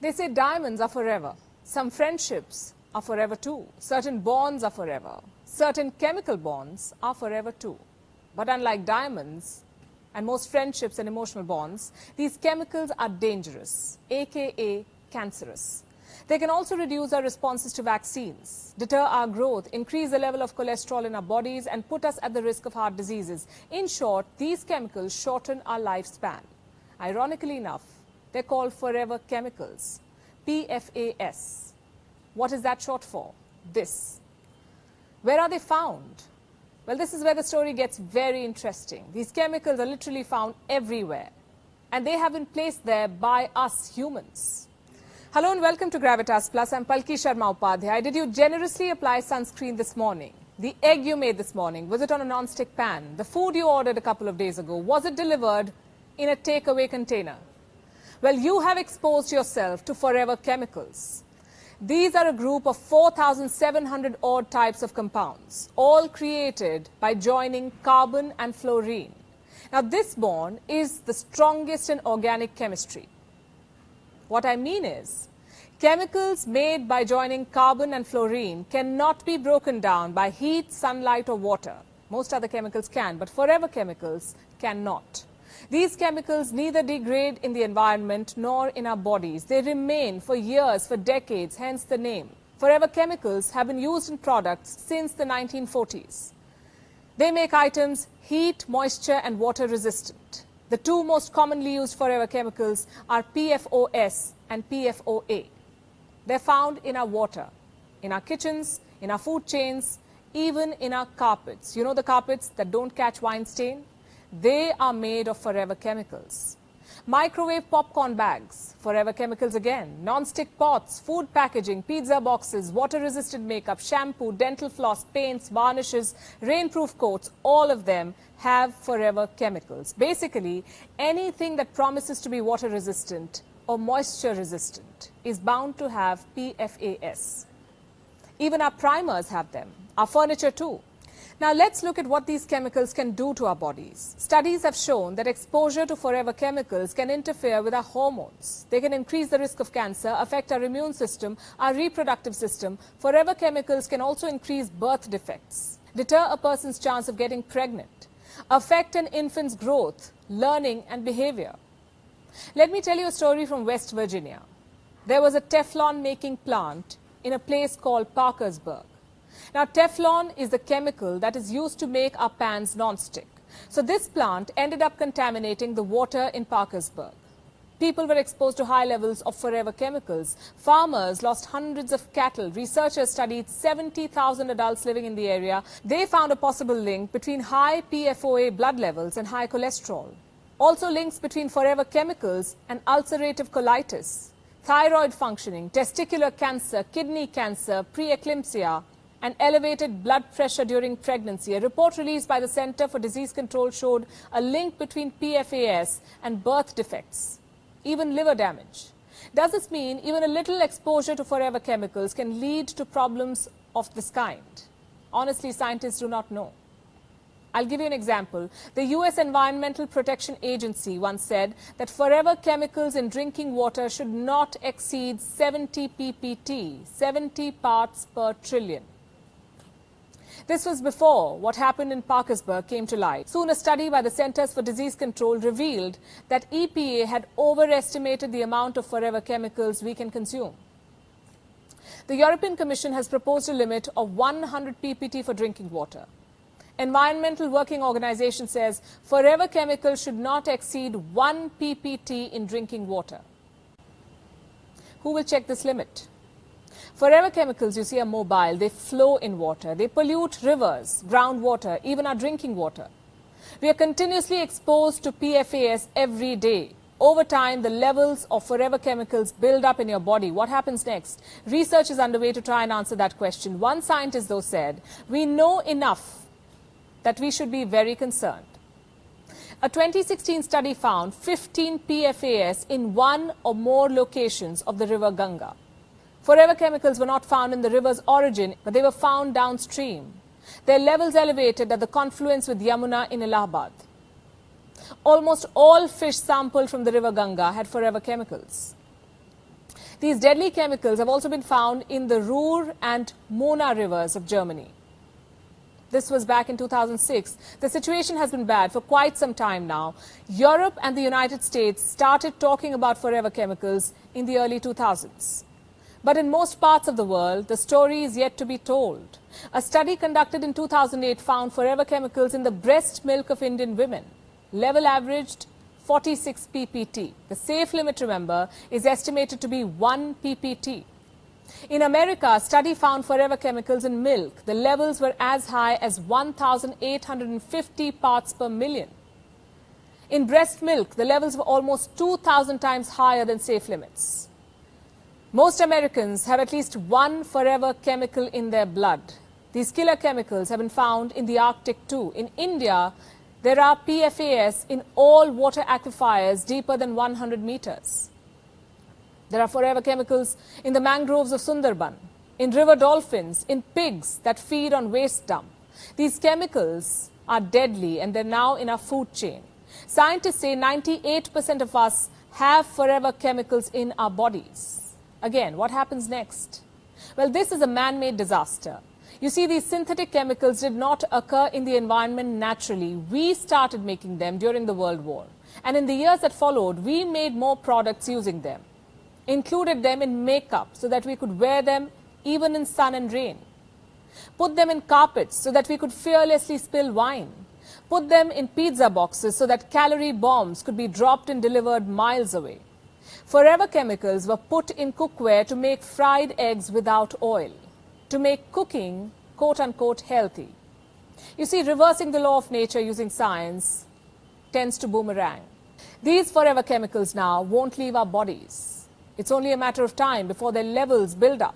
They say diamonds are forever. Some friendships are forever too. Certain bonds are forever. Certain chemical bonds are forever too. But unlike diamonds and most friendships and emotional bonds, these chemicals are dangerous, aka cancerous. They can also reduce our responses to vaccines, deter our growth, increase the level of cholesterol in our bodies, and put us at the risk of heart diseases. In short, these chemicals shorten our lifespan. Ironically enough, they're called forever chemicals, PFAS. What is that short for? This. Where are they found? Well, this is where the story gets very interesting. These chemicals are literally found everywhere, and they have been placed there by us humans. Hello and welcome to Gravitas Plus. I'm Palki Sharma Upadhyay. Did you generously apply sunscreen this morning? The egg you made this morning, was it on a non-stick pan? The food you ordered a couple of days ago, was it delivered in a takeaway container? Well, you have exposed yourself to forever chemicals. These are a group of 4,700 odd types of compounds, all created by joining carbon and fluorine. Now, this bond is the strongest in organic chemistry. What I mean is, chemicals made by joining carbon and fluorine cannot be broken down by heat, sunlight or water. Most other chemicals can, but forever chemicals cannot. These chemicals neither degrade in the environment nor in our bodies. They remain for years, for decades, hence the name. Forever chemicals have been used in products since the 1940s. They make items heat, moisture and water resistant. The two most commonly used forever chemicals are PFOS and PFOA. They're found in our water, in our kitchens, in our food chains, even in our carpets. You know the carpets that don't catch wine stain? They are made of forever chemicals. Microwave popcorn bags, forever chemicals again. Non-stick pots, food packaging, pizza boxes, water-resistant makeup, shampoo, dental floss, paints, varnishes, rainproof coats, all of them have forever chemicals. Basically, anything that promises to be water-resistant or moisture-resistant is bound to have PFAS. Even our primers have them, our furniture too. Now, let's look at what these chemicals can do to our bodies. Studies have shown that exposure to forever chemicals can interfere with our hormones. They can increase the risk of cancer, affect our immune system, our reproductive system. Forever chemicals can also increase birth defects, deter a person's chance of getting pregnant, affect an infant's growth, learning and behavior. Let me tell you a story from West Virginia. There was a Teflon making plant in a place called Parkersburg. Now, Teflon is the chemical that is used to make our pans non-stick. So this plant ended up contaminating the water in Parkersburg. People were exposed to high levels of forever chemicals. Farmers lost hundreds of cattle. Researchers studied 70,000 adults living in the area. They found a possible link between high PFOA blood levels and high cholesterol. Also links between forever chemicals and ulcerative colitis, thyroid functioning, testicular cancer, kidney cancer, preeclampsia, and elevated blood pressure during pregnancy. A report released by the Center for Disease Control showed a link between PFAS and birth defects, even liver damage. Does this mean even a little exposure to forever chemicals can lead to problems of this kind? Honestly, scientists do not know. I'll give you an example. The US Environmental Protection Agency once said that forever chemicals in drinking water should not exceed 70 ppt, 70 parts per trillion. This was before what happened in Parkersburg came to light. Soon, a study by the Centers for Disease Control revealed that EPA had overestimated the amount of forever chemicals we can consume. The European Commission has proposed a limit of 100 ppt for drinking water. Environmental Working Organization says forever chemicals should not exceed 1 ppt in drinking water. Who will check this limit? Forever chemicals, you see, are mobile. They flow in water. They pollute rivers, groundwater, even our drinking water. We are continuously exposed to PFAS every day. Over time, the levels of forever chemicals build up in your body. What happens next? Research is underway to try and answer that question. One scientist, though, said, we know enough that we should be very concerned. A 2016 study found 15 PFAS in one or more locations of the river Ganga. Forever chemicals were not found in the river's origin, but they were found downstream. Their levels elevated at the confluence with Yamuna in Allahabad. Almost all fish sampled from the river Ganga had forever chemicals. These deadly chemicals have also been found in the Ruhr and Mona rivers of Germany. This was back in 2006. The situation has been bad for quite some time now. Europe and the United States started talking about forever chemicals in the early 2000s. But in most parts of the world, the story is yet to be told. A study conducted in 2008 found forever chemicals in the breast milk of Indian women. Level averaged 46 ppt. The safe limit, remember, is estimated to be 1 ppt. In America, a study found forever chemicals in milk. The levels were as high as 1,850 parts per million. In breast milk, the levels were almost 2,000 times higher than safe limits. Most Americans have at least one forever chemical in their blood. These killer chemicals have been found in the Arctic too. In India, there are PFAS in all water aquifers deeper than 100 meters. There are forever chemicals in the mangroves of Sundarban, in river dolphins, in pigs that feed on waste dump. These chemicals are deadly and they're now in our food chain. Scientists say 98% of us have forever chemicals in our bodies. Again, what happens next? Well, this is a man-made disaster. You see, these synthetic chemicals did not occur in the environment naturally. We started making them during the World War. And in the years that followed, we made more products using them. Included them in makeup so that we could wear them even in sun and rain. Put them in carpets so that we could fearlessly spill wine. Put them in pizza boxes so that calorie bombs could be dropped and delivered miles away. Forever chemicals were put in cookware to make fried eggs without oil, to make cooking, quote-unquote, healthy. You see, reversing the law of nature using science tends to boomerang. These forever chemicals now won't leave our bodies. It's only a matter of time before their levels build up.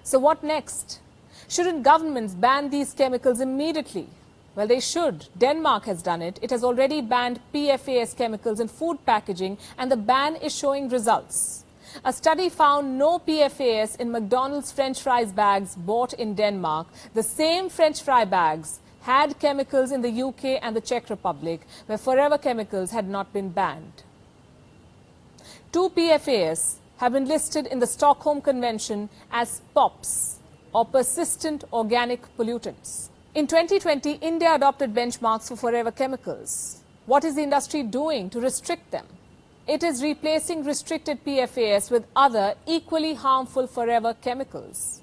So what next? Shouldn't governments ban these chemicals immediately? Well, they should. Denmark has done it. It has already banned PFAS chemicals in food packaging, and the ban is showing results. A study found no PFAS in McDonald's French fries bags bought in Denmark. The same French fry bags had chemicals in the UK and the Czech Republic, where forever chemicals had not been banned. 2 PFAS have been listed in the Stockholm Convention as POPs, or persistent organic pollutants. In 2020, India adopted benchmarks for forever chemicals. What is the industry doing to restrict them? It is replacing restricted PFAS with other equally harmful forever chemicals.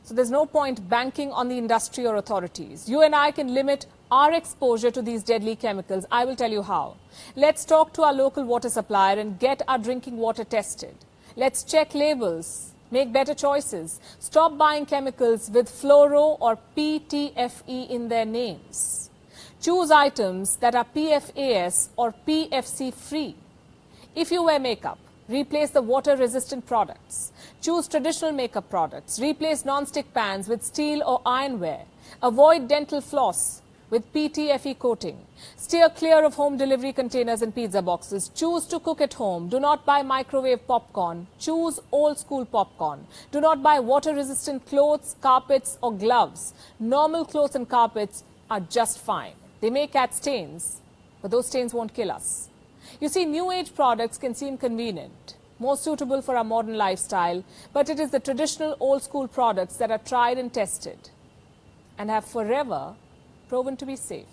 So there's no point banking on the industry or authorities. You and I can limit our exposure to these deadly chemicals. I will tell you how. Let's talk to our local water supplier and get our drinking water tested. Let's check labels. Make better choices. Stop buying chemicals with fluoro or PTFE in their names. Choose items that are PFAS or PFC free. If you wear makeup, replace the water-resistant products. Choose traditional makeup products. Replace non-stick pans with steel or ironware. Avoid dental floss with PTFE coating. Steer clear of home delivery containers and pizza boxes. Choose to cook at home. Do not buy microwave popcorn. Choose old school popcorn. Do not buy water-resistant clothes, carpets or gloves. Normal clothes and carpets are just fine. They may catch stains, but those stains won't kill us. You see, new age products can seem convenient, more suitable for our modern lifestyle, but it is the traditional old school products that are tried and tested and have forever proven to be safe.